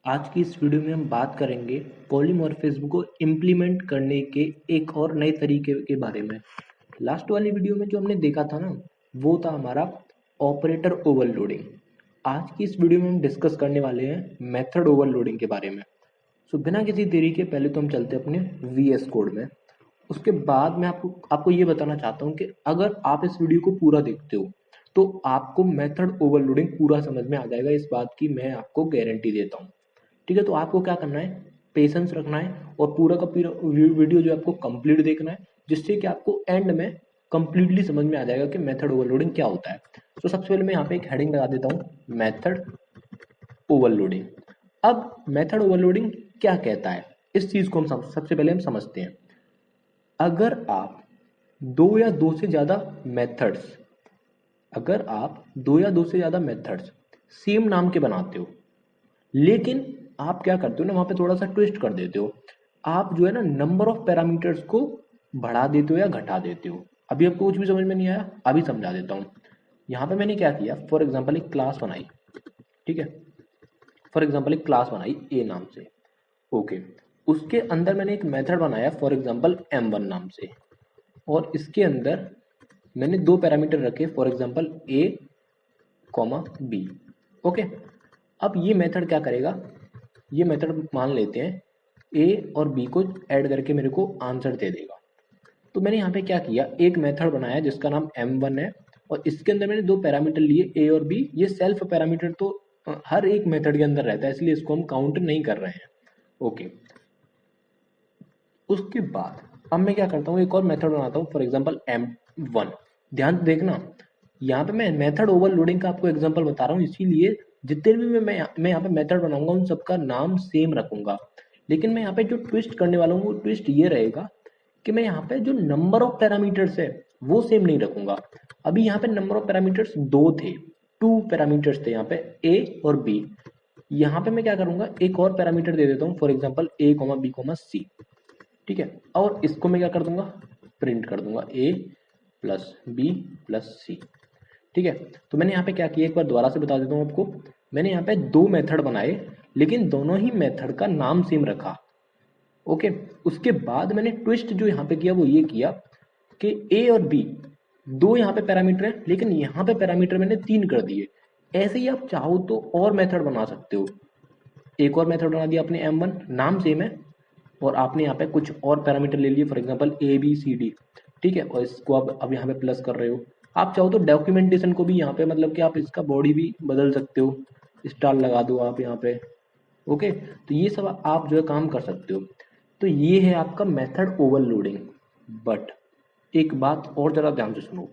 आज की इस वीडियो में हम बात करेंगे पॉलीमॉर्फिज्म को इम्प्लीमेंट करने के एक और नए तरीके के बारे में। लास्ट वाली वीडियो में जो हमने देखा था ना, वो था हमारा ऑपरेटर ओवरलोडिंग। आज की इस वीडियो में हम डिस्कस करने वाले हैं मेथड ओवरलोडिंग के बारे में। सो बिना किसी देरी के पहले तो हम चलते हैं अपने वीएस कोड में। उसके बाद मैं आपको ये बताना चाहता हूँ कि अगर आप इस वीडियो को पूरा देखते हो तो आपको मेथड ओवरलोडिंग पूरा समझ में आ जाएगा। इस बात की मैं आपको गारंटी देता हूँ। ठीक है, तो आपको क्या करना है, पेशेंस रखना है और पूरा का पूरा वीडियो जो है आपको कंप्लीट देखना है, जिससे कि आपको एंड में कंप्लीटली समझ में आ जाएगा कि मेथड ओवरलोडिंग क्या होता है। तो सबसे पहले मैं यहाँ पे एक हेडिंग लगा देता हूँ, मेथड ओवरलोडिंग। अब मेथड ओवरलोडिंग क्या कहता है, इस चीज को हम सबसे पहले हम समझते हैं। अगर आप दो या दो से ज्यादा मेथड्स अगर आप दो या दो से ज्यादा मेथड्स सेम नाम के बनाते हो, लेकिन आप क्या करते हो ना, वहां पे थोड़ा सा ट्विस्ट कर देते हो। आप जो है ना, नंबर ऑफ पैरामीटर्स को बढ़ा देते हो या घटा देते हो। अभी आपको कुछ भी समझ में नहीं आया, अभी समझा देता हूँ। यहाँ पे मैंने क्या किया, फॉर एग्जाम्पल एक क्लास बनाई। ठीक है, फॉर एग्जाम्पल एक क्लास बनाई ए नाम से। ओके, उसके अंदर मैंने एक मेथड बनाया फॉर एग्जाम्पल M1 नाम से, और इसके अंदर मैंने दो पैरामीटर रखे for example A comma B. Okay, अब ये मेथड क्या करेगा, ये मेथड मान लेते हैं ए और बी को ऐड करके मेरे को आंसर दे देगा। तो मैंने यहाँ पे क्या किया, एक मेथड बनाया जिसका नाम M1 है, और इसके अंदर मैंने दो पैरामीटर लिए ए और बी। ये सेल्फ पैरामीटर तो हर एक मेथड के अंदर रहता है, इसलिए इसको हम काउंट नहीं कर रहे हैं। ओके, उसके बाद अब मैं क्या करता हूँ, एक और मेथड बनाता हूँ फॉर एग्जाम्पल M1। ध्यान से देखना, यहाँ पे मैं मेथड ओवरलोडिंग का आपको एग्जांपल बता रहा हूँ, इसीलिए जितने भी मैं यहाँ पे मेथड बनाऊंगा उन सबका नाम सेम रखूंगा। लेकिन मैं यहाँ पे जो ट्विस्ट करने वाला हूँ वो ट्विस्ट ये रहेगा कि मैं यहाँ पे जो नंबर ऑफ पैरामीटर्स है वो सेम नहीं रखूंगा। अभी यहाँ पे नंबर ऑफ पैरामीटर्स दो थे, टू पैरामीटर्स थे यहाँ पे ए और बी। यहाँ पे मैं क्या करूंगा, एक और पैरामीटर दे देता हूँ for example A comma B comma C. ठीक है, और इसको मैं क्या कर दूंगा, प्रिंट कर दूंगा ए प्लस बी प्लस सी। ठीक है, तो मैंने यहाँ पे क्या किया, एक बार दोबारा से बता देता हूँ आपको। मैंने यहाँ पे दो मेथड बनाए, लेकिन दोनों ही मेथड का नाम सेम रखा। ओके, उसके बाद मैंने ट्विस्ट जो यहाँ पे किया वो ये किया कि ए और बी दो यहाँ पे पैरामीटर है, लेकिन यहाँ पे पैरामीटर मैंने तीन कर दिए। ऐसे ही आप चाहो तो और मेथड बना सकते हो। एक और मेथड बना दिया आपने M1, नाम सेम है, और आपने यहाँ पे कुछ और पैरामीटर ले लिए for example A B C D. ठीक है, और इसको अब यहाँ पे प्लस कर रहे हो। आप चाहो तो डॉक्यूमेंटेशन को भी यहाँ पे, मतलब कि आप इसका बॉडी भी बदल सकते हो, स्टार लगा दो आप यहाँ पे। ओके, तो ये सब आप जो है काम कर सकते हो। तो ये है आपका मेथड ओवरलोडिंग। बट एक बात और जरा ध्यान से सुनो,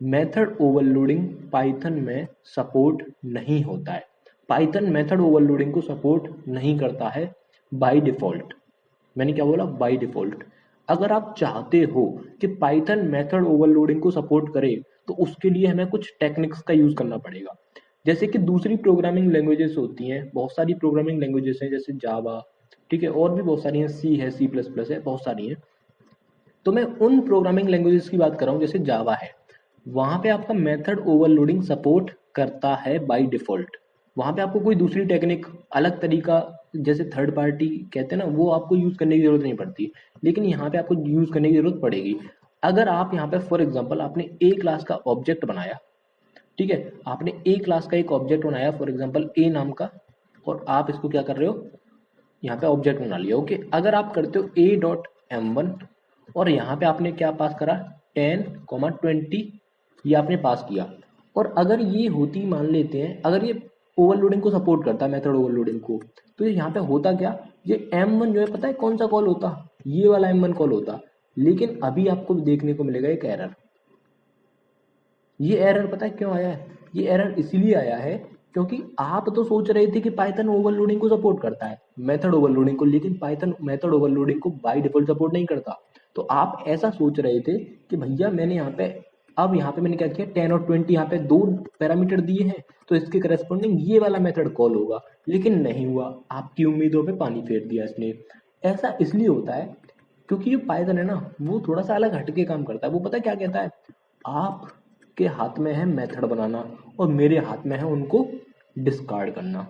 मेथड ओवरलोडिंग पाइथन में सपोर्ट नहीं होता है। पाइथन मेथड ओवरलोडिंग को सपोर्ट नहीं करता है बाय डिफॉल्ट। मैंने क्या बोला, बाय डिफॉल्ट। अगर आप चाहते हो कि पाइथन मेथड ओवरलोडिंग को सपोर्ट करे, तो उसके लिए हमें कुछ टेक्निक्स का यूज करना पड़ेगा। जैसे कि दूसरी प्रोग्रामिंग लैंग्वेजेस होती हैं, बहुत सारी प्रोग्रामिंग लैंग्वेजेस हैं जैसे जावा। ठीक है, और भी बहुत सारी हैं, सी है, सी प्लस प्लस है, बहुत सारी हैं। तो मैं उन प्रोग्रामिंग लैंग्वेजेस की बात कर रहा हूँ, जैसे जावा है, वहां पे आपका मेथड ओवरलोडिंग सपोर्ट करता है बाय डिफॉल्ट। वहां पे आपको कोई दूसरी टेक्निक, अलग तरीका, जैसे थर्ड पार्टी कहते हैं ना, वो आपको यूज करने की जरूरत नहीं पड़ती। लेकिन यहाँ पे आपको यूज करने की जरूरत पड़ेगी। अगर आप यहाँ पे फॉर एग्जांपल आपने ए क्लास का ऑब्जेक्ट बनाया। ठीक है, आपने ए क्लास का एक ऑब्जेक्ट बनाया फॉर एग्जांपल ए नाम का, और आप इसको क्या कर रहे हो, यहाँ पे ऑब्जेक्ट बना लिया। ओके, अगर आप करते हो A.M1, और यहाँ पे आपने क्या पास करा, 10, 20, ये आपने पास किया। और अगर ये होती, मान लेते हैं अगर ये ओवरलोडिंग को सपोर्ट करता है, मेथड ओवरलोडिंग को, तो ये यहाँ पे होता क्या, ये M1 जो है, पता है कौन सा कॉल होता, ये वाला M1 कॉल होता। लेकिन अभी आपको देखने को मिलेगा एक एरर। ये एरर पता है क्यों आया है, ये एरर इसलिए आया है क्योंकि आप तो सोच रहे थे कि पाइथन ओवरलोडिंग को सपोर्ट करता है, मेथड ओवरलोडिंग को, लेकिन पाइथन मेथड ओवरलोडिंग को बाय डिफॉल्ट सपोर्ट नहीं करता। तो आप ऐसा सोच रहे थे कि भैया मैंने यहाँ पे, अब यहाँ पे मैंने क्या किया, 10 और 20 यहाँ पे दो पैरामीटर दिए हैं, तो इसके करस्पॉन्डिंग ये वाला मेथड कॉल होगा। लेकिन नहीं हुआ, आपकी उम्मीदों पे पानी फेर दिया इसने। ऐसा इसलिए होता है क्योंकि जो पाइथन है ना, वो थोड़ा सा अलग हटके काम करता है। वो पता है क्या कहता है, आप के हाथ में है मेथड बनाना, और मेरे हाथ में है उनको डिस्कार्ड करना।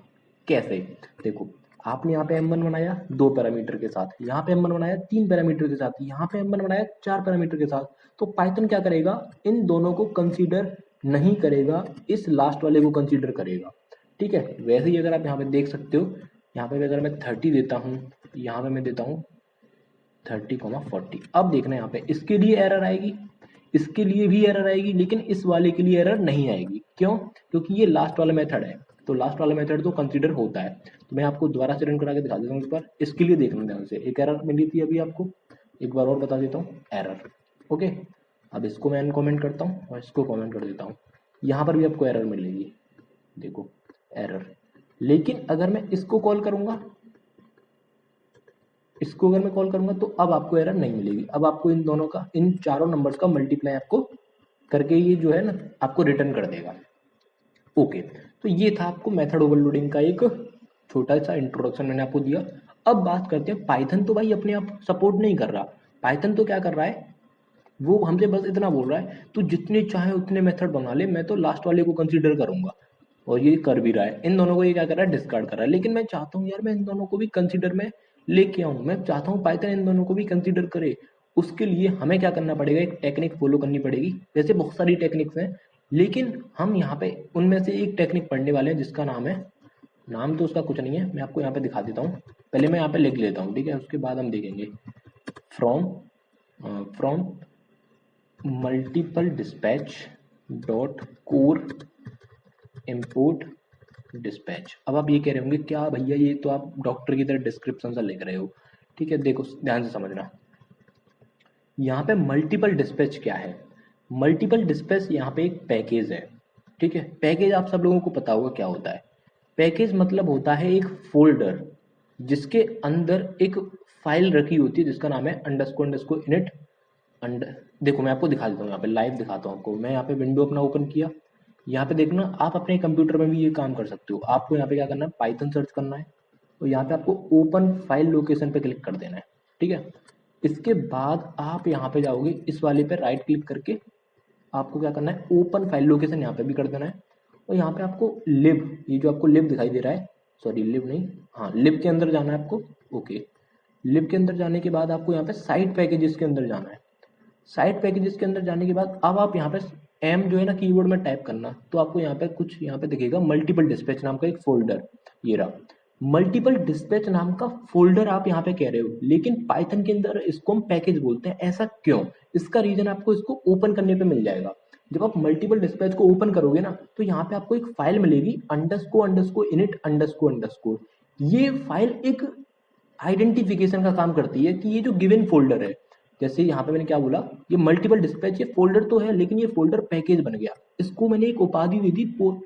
कैसे, देखो, आपने यहाँ पे m1 बनाया 2 पैरामीटर के साथ, यहाँ पे m1 बनाया 3 पैरामीटर के साथ, यहाँ पे m1 बनाया 4 पैरामीटर के साथ, तो पाइथन क्या करेगा, इन दोनों को कंसीडर नहीं करेगा, इस लास्ट वाले को कंसीडर करेगा। ठीक है, वैसे ही अगर आप यहाँ पे देख सकते हो, यहाँ पे अगर मैं 30 देता हूँ, यहाँ पे मैं देता हूँ 30,40। अब देखना यहाँ पे इसके लिए एरर आएगी, इसके लिए भी एरर आएगी, लेकिन इस वाले के लिए एरर नहीं आएगी। क्यों? क्योंकि ये लास्ट वाला मेथड है, तो लास्ट वाला मेथड तो कंसीडर होता है। तो मैं आपको दोबारा से रन करा के दिखा देता हूँ इस पर, इसके लिए देखना ध्यान से। एक एरर मिली थी अभी आपको, एक बार और बता देता हूँ, एरर। ओके, अब इसको मैं अनकमेंट करता हूँ और इसको कमेंट कर देता हूँ, यहाँ पर भी आपको एरर मिलेगी, देखो एरर। लेकिन अगर मैं इसको कॉल करूंगा, इसको अगर मैं कॉल करूंगा तो अब आपको एरर नहीं मिलेगी। अब आपको इन दोनों का, इन चारों नंबर्स का मल्टीप्लाई आपको करके ये जो है ना आपको रिटर्न कर देगा। ओके, तो ये था आपको मेथड ओवरलोडिंग का एक छोटा सा इंट्रोडक्शन मैंने आपको दिया। अब बात करते हैं, पाइथन तो भाई अपने आप सपोर्ट नहीं कर रहा। पाइथन तो क्या कर रहा है, वो हमसे बस इतना बोल रहा है तू जितने चाहे उतने मेथड बना ले, मैं तो लास्ट वाले को कंसीडर करूंगा, और ये कर भी रहा है। इन दोनों को ये क्या कर रहा है, डिस्कार्ड कर रहा है। लेकिन मैं चाहता हूँ यार मैं इन दोनों को भी कंसीडर में लेके आऊँ, मैं चाहता हूँ पाइथन इन दोनों को भी कंसीडर करे। उसके लिए हमें क्या करना पड़ेगा, एक टेक्निक फॉलो करनी पड़ेगी। वैसे बहुत सारी टेक्निक्स हैं, लेकिन हम यहाँ पे उनमें से एक टेक्निक पढ़ने वाले हैं जिसका नाम है, नाम तो उसका कुछ नहीं है, मैं आपको यहाँ पे दिखा देता हूँ। पहले मैं यहाँ पे लिख लेता हूँ, ठीक है, उसके बाद हम देखेंगे। From multiple dispatch dot core import dispatch. अब आप ये कह रहे होंगे क्या भैया, ये तो आप डॉक्टर की तरह डिस्क्रिप्शन सा लिख रहे हो। ठीक है, देखो ध्यान से समझना, यहाँ पे मल्टीपल डिस्पैच क्या है। मल्टीपल डिस्पैच यहाँ पे एक पैकेज है। ठीक है, पैकेज आप सब लोगों को पता होगा क्या होता है। पैकेज मतलब होता है एक फोल्डर जिसके अंदर एक फाइल रखी होती है जिसका नाम है अंडरस्कोर अंडरस्कोर इनिट अंडर। देखो मैं आपको दिखा देता हूँ, यहाँ पे लाइव दिखाता हूँ आपको। मैं यहाँ पे विंडो अपना ओपन किया, यहाँ पे देखना, आप अपने कंप्यूटर में भी ये काम कर सकते हो। आपको यहाँ पे क्या करना है, पाइथन सर्च करना है, तो यहाँ पे आपको ओपन फाइल लोकेशन पे क्लिक कर देना है। ठीक है, इसके बाद आप यहाँ पे जाओगे, इस वाले पे राइट क्लिक करके आपको क्या करना है, ओपन फाइल लोकेशन यहाँ पे भी कर देना है। और यहाँ पे आपको लिब, ये जो आपको लिब दिखाई दे रहा है, सॉरी लिब नहीं, हाँ लिब के अंदर जाना है आपको। ओके, लिब के अंदर जाने के बाद आपको यहाँ पे साइट पैकेजेस के अंदर जाना है। साइट पैकेजेस के अंदर जाने के बाद अब आप यहाँ पे एम जो है ना कीबोर्ड में टाइप करना, तो आपको यहाँ पे कुछ यहाँ पे दिखेगा मल्टीपल डिस्पैच नाम का एक फोल्डर, ये रहा मल्टीपल डिस्पैच नाम का फोल्डर। आप यहाँ पे कह रहे हो, लेकिन पाइथन के अंदर इसको हम पैकेज बोलते हैं, ऐसा क्यों? इसका रीजन आपको इसको ओपन करने पे मिल जाएगा। जब आप मल्टीपल डिस्पैच को ओपन करोगे ना, तो यहाँ पे आपको एक फाइल मिलेगी underscore underscore init underscore underscore. ये फाइल एक आइडेंटिफिकेशन का काम करती है कि ये जो गिवन फोल्डर है, जैसे यहाँ पे मैंने क्या बोला, ये मल्टीपल डिस्पैच, ये फोल्डर तो है लेकिन ये फोल्डर पैकेज बन गया। इसको मैंने एक उपाधि दे दी,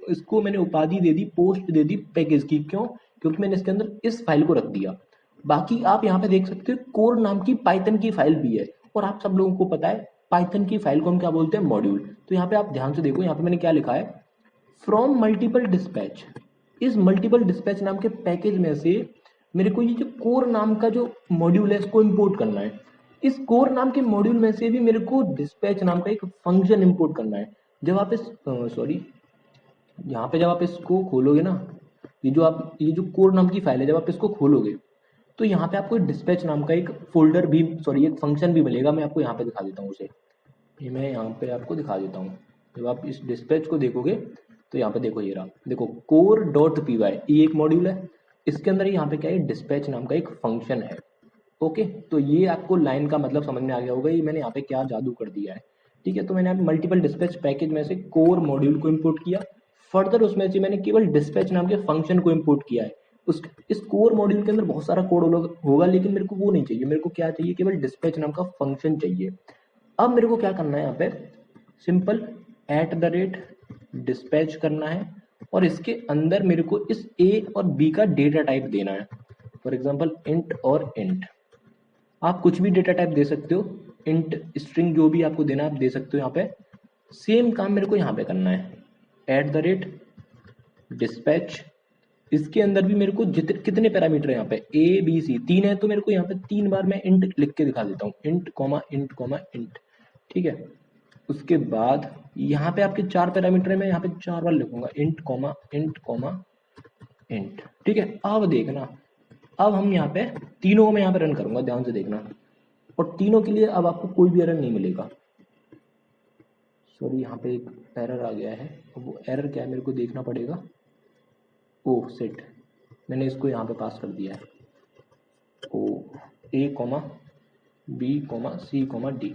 इसको मैंने उपाधि दे दी, पोस्ट दे दी पैकेज की। क्यों? क्योंकि मैंने इसके अंदर इस फाइल को रख दिया। बाकी आप यहाँ पे देख सकते हो कोर नाम की पाइथन की फाइल भी है, और आप सब लोगों को पता है पाइथन की फाइल को हम क्या बोलते हैं, मॉड्यूल। तो यहाँ पे आप ध्यान से देखो, यहाँ पे मैंने क्या लिखा है, फ्रॉम मल्टीपल डिस्पैच। इस मल्टीपल डिस्पैच नाम के पैकेज में से मेरे को ये जो कोर नाम का जो मॉड्यूल है इसको इंपोर्ट करना है। इस कोर नाम के मॉड्यूल में से भी मेरे को डिस्पैच नाम का एक फंक्शन इंपोर्ट करना है। जब आप इस सॉरी यहाँ पे जब आप इसको खोलोगे ना, ये जो कोर नाम की फाइल है, जब आप इसको खोलोगे तो यहाँ पे आपको डिस्पैच नाम का एक फोल्डर भी, सॉरी एक फंक्शन भी मिलेगा। मैं आपको यहाँ पे दिखा देता हूँ उसे, ये मैं यहाँ पे आपको दिखा देता हूँ। जब आप इस डिस्पैच को देखोगे तो यहाँ पे देखो, ये रहा, देखो कोर डॉट पी वाई, ये एक मॉड्यूल है। इसके अंदर यहाँ पे क्या है, डिस्पैच नाम का एक फंक्शन है। ओके, तो ये आपको लाइन का मतलब समझ में आ गया होगा, ये मैंने यहाँ पे क्या जादू कर दिया है। ठीक है, तो मैंने यहाँ मल्टीपल डिस्पैच पैकेज में से कोर मॉड्यूल को इम्पोर्ट किया। फर्दर उसमें से मैंने केवल डिस्पैच नाम के फंक्शन को इम्पोर्ट किया है। उस इस कोर मॉड्यूल के अंदर बहुत सारा कोड होगा, लेकिन मेरे को वो नहीं चाहिए। मेरे को क्या चाहिए, केवल डिस्पैच नाम का फंक्शन चाहिए। अब मेरे को क्या करना है, यहाँ पे सिंपल @dispatch करना है, और इसके अंदर मेरे को इस ए और बी का डेटा टाइप देना है। फॉर एग्जांपल इंट और इंट, आप कुछ भी डेटा टाइप दे सकते हो, इंट स्ट्रिंग जो भी आपको देना आप दे सकते हो। यहाँ पे सेम काम मेरे को यहाँ पे करना है, @dispatch। इसके अंदर भी मेरे को कितने पैरामीटर है यहाँ पे, ए बी सी 3 है, तो मेरे को यहाँ पे 3 बार मैं इंट लिख के दिखा देता हूँ, int comma int comma int. ठीक है, उसके बाद यहाँ पे आपके 4 पैरामीटर है, मैं यहाँ पे 4 बार लिखूंगा, int comma int comma int. ठीक है, अब देखना अब हम यहाँ पे तीनों को मैं यहाँ पे रन करूंगा, ध्यान से देखना, और तीनों के लिए अब आपको कोई भी एरर नहीं मिलेगा। सॉरी, यहाँ पे एक एरर आ गया है, अब वो एरर क्या है मेरे को देखना पड़ेगा। ओह सेट, मैंने इसको यहाँ पे पास कर दिया है, ओ ए comma B comma C comma D,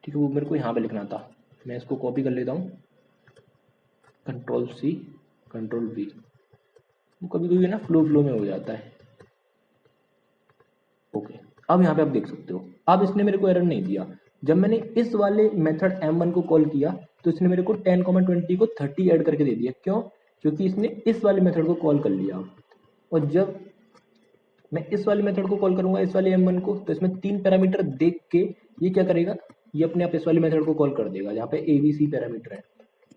ठीक है, वो मेरे को यहाँ पे लिखना था। मैं इसको कॉपी कर लेता हूँ, कंट्रोल सी कंट्रोल वी, वो कभी कभी ना फ्लो में हो जाता है। ओके, अब यहाँ पे आप देख सकते हो, अब इसने मेरे को एरर नहीं दिया। जब मैंने इस वाले मेथड m1 को कॉल किया तो इसने मेरे को 10,20 को 30 ऐड करके दे दिया। क्यों? क्योंकि इसने इस वाले मेथड को कॉल कर लिया। और जब मैं इस वाले मेथड को कॉल करूंगा, इस वाले m1 को, तो इसमें 3 पैरामीटर देख के ये क्या करेगा, ये अपने आप इस वाले मेथड को कॉल कर देगा जहाँ पे ABC पैरामीटर है।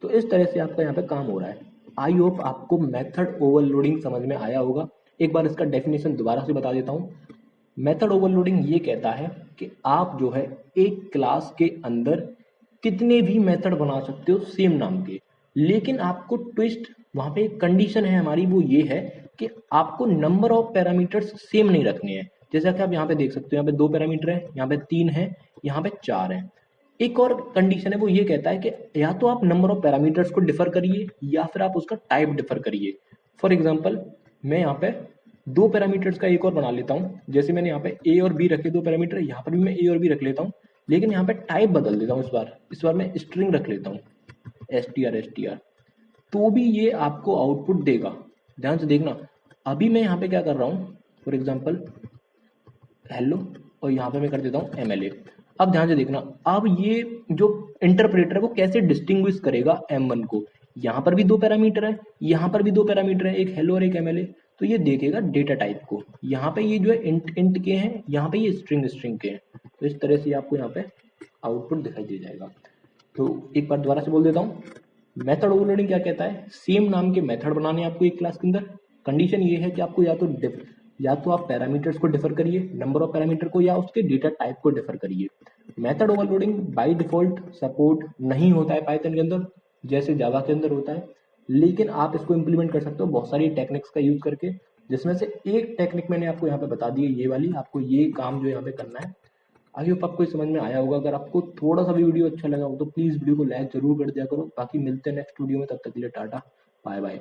तो इस तरह से आपका यहाँ पे काम हो रहा है। आई होप आपको मेथड ओवरलोडिंग समझ में आया होगा। एक बार इसका डेफिनेशन दोबारा से बता देता हूँ। मेथड ओवरलोडिंग ये कहता है कि आप जो है एक क्लास के अंदर कितने भी मेथड बना सकते हो सेम नाम के, लेकिन आपको ट्विस्ट वहाँ पे एक कंडीशन है हमारी, वो ये है कि आपको नंबर ऑफ पैरामीटर्स सेम नहीं रखने हैं। जैसा कि आप यहाँ पे देख सकते हो, यहाँ पे 2 पैरामीटर है, यहाँ पे 3 है, यहाँ पे 4 है। एक और कंडीशन है, वो ये कहता है कि या तो आप नंबर ऑफ पैरामीटर्स को डिफर करिए या फिर आप उसका टाइप डिफर करिए। फॉर एग्जाम्पल, मैं यहाँ पे 2 पैरामीटर्स का एक और बना लेता हूँ। जैसे मैंने यहाँ पे ए और बी रखे 2 पैरामीटर, यहाँ पर भी मैं ए और बी रख लेता हूँ, लेकिन यहाँ पे टाइप बदल देता हूँ। इस बार मैं स्ट्रिंग रख लेता हूँ, str, तो भी ये आपको आउटपुट देगा। ध्यान से देखना, अभी मैं यहाँ पे क्या कर रहा हूँ, फॉर एग्जाम्पल हेलो, और यहाँ पे मैं कर देता हूँ MLA। अब ध्यान से देखना, अब ये जो इंटरप्रेटर है वो कैसे डिस्टिंग्विश करेगा M1 को। यहाँ पर भी 2 पैरामीटर है, यहाँ पर भी 2 पैरामीटर है, एक हेलो और एक MLA। तो ये देखेगा डेटा टाइप को। यहाँ पे ये जो है इंट के हैं, यहाँ पे ये स्ट्रिंग के हैं। तो इस तरह से आपको यहाँ पे आउटपुट दिखाई दे जाएगा। तो एक बार दोबारा से बोल देता हूँ, मेथड ओवरलोडिंग क्या कहता है, सेम नाम के मेथड बनाने आपको एक क्लास के अंदर। कंडीशन ये है कि आपको या तो आप पैरामीटर्स को डिफर करिए, नंबर ऑफ पैरामीटर को, या उसके डेटा टाइप को डिफर करिए। Method overloading by default support नहीं होता है पाइथन के अंदर, जैसे जावा के अंदर होता है, लेकिन आप इसको इम्प्लीमेंट कर सकते हो बहुत सारी टेक्निक्स का यूज करके, जिसमें से एक टेक्निक मैंने आपको यहाँ पे बता दी है, ये वाली। आपको ये काम जो यहाँ पे करना है। आई होप आपको समझ में आया होगा। अगर आपको थोड़ा सा भी वीडियो अच्छा लगा हो तो प्लीज वीडियो को लाइक जरूर कर दिया करो। बाकी मिलते हैं नेक्स्ट वीडियो में, तब तक के लिए टाटा बाय बाय।